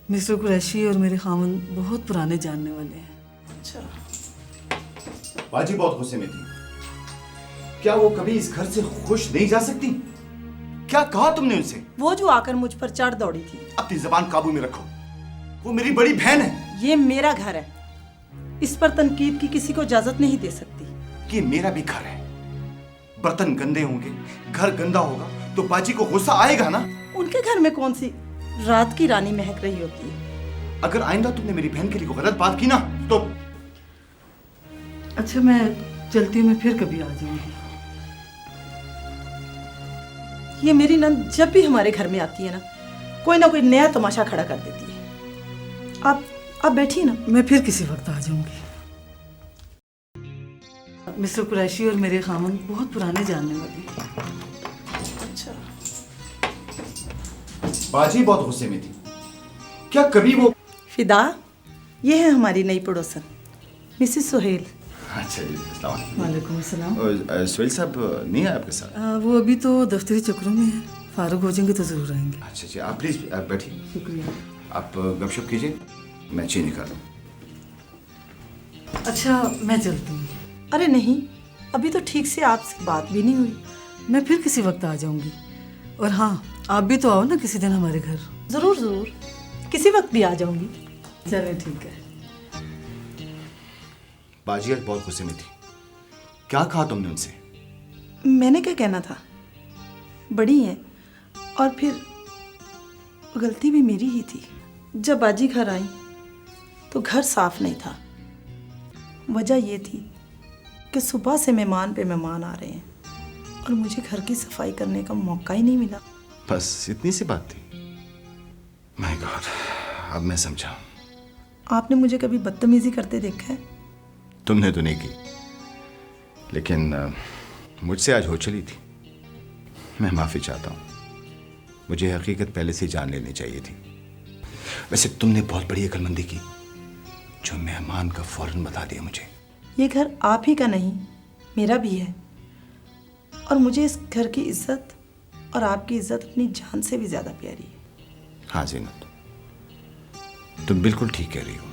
Mister Qureshi और मेरे खामन बहुत पुराने जानने वाले हैं। अच्छा, बाजी बहुत गुस्से में थी। क्या वो कभी इस घर से खुश नहीं जा सकती? क्या कहा तुमने उनसे? वो जो आकर मुझ पर चढ़ दौड़ी थी। अपनी जबान काबू में रखो, वो मेरी बड़ी बहन है। ये मेरा घर है, इस पर तनकीद की किसी को इजाजत नहीं दे सकती। ये मेरा भी घर है। बर्तन गंदे होंगे, घर गंदा होगा तो बाजी को गुस्सा आएगा ना। उनके घर में कौन सी रात की रानी महक रही होती है। अगर आइंदा तुमने मेरी बहन के लिए कोई गलत बात की ना तो अच्छा मैं चलती हूँ, मैं फिर कभी आ जाऊंगी। ये मेरी नंद जब भी हमारे घर में आती है ना कोई नया तमाशा खड़ा कर देती है। आप बैठिए ना। मैं फिर किसी वक्त आ जाऊंगी। मिस्टर कुरैशी और मेरे खामन बहुत पुराने जानने वाले हैं। अच्छा, बाजी बहुत गुस्से में थी। क्या कभी वो फिदा, ये है हमारी नई पड़ोसन मिसिस सोहेल। अच्छा जी, अस्सलाम वालेकुम। वालेकुम अस्सलाम। सोहेल साहब नहीं है आपके साथ? वो अभी तो दफ्तरी चक्रों में है, फारूक हो जाएंगे तो जरूर आएंगे। अच्छा जी, आप प्लीज बैठिए। शुक्रिया। आप गपशप कीजिए, मैं चेंज कर लूँ। अच्छा मैं चलती हूँ। अरे नहीं, अभी तो ठीक से आपसे बात भी नहीं हुई। मैं फिर किसी वक्त आ जाऊंगी। और हाँ, आप भी तो आओ ना किसी दिन हमारे घर। जरूर जरूर, किसी वक्त भी आ जाऊंगी। चले ठीक है। बाजी आज बहुत गुस्से में थी। क्या कहा तुमने उनसे? मैंने क्या कहना था, बड़ी हैं और फिर गलती भी मेरी ही थी। जब बाजी घर आई तो घर साफ नहीं था। वजह ये थी कि सुबह से मेहमान पे मेहमान आ रहे हैं और मुझे घर की सफाई करने का मौका ही नहीं मिला। बस इतनी सी बात थी? माय गॉड, अब मैं समझा। आपने मुझे कभी बदतमीजी करते देखा है? तुमने तो नहीं की, लेकिन मुझसे आज हो चली थी। मैं माफ़ी चाहता हूँ। मुझे हकीकत पहले से ही जान लेनी चाहिए थी। वैसे तुमने बहुत बड़ी अक्लमंदी की, जो मेहमान का फौरन बता दिया मुझे। ये घर आप ही का नहीं, मेरा भी है। और मुझे इस घर की इज्जत और आपकी इज्जत अपनी जान से भी ज़्यादा प्यारी है। हाँ ज़ीनत, तुम बिल्कुल ठीक कह रही हो।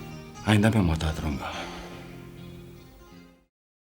आइंदा मैं मोहतात रहूँगा।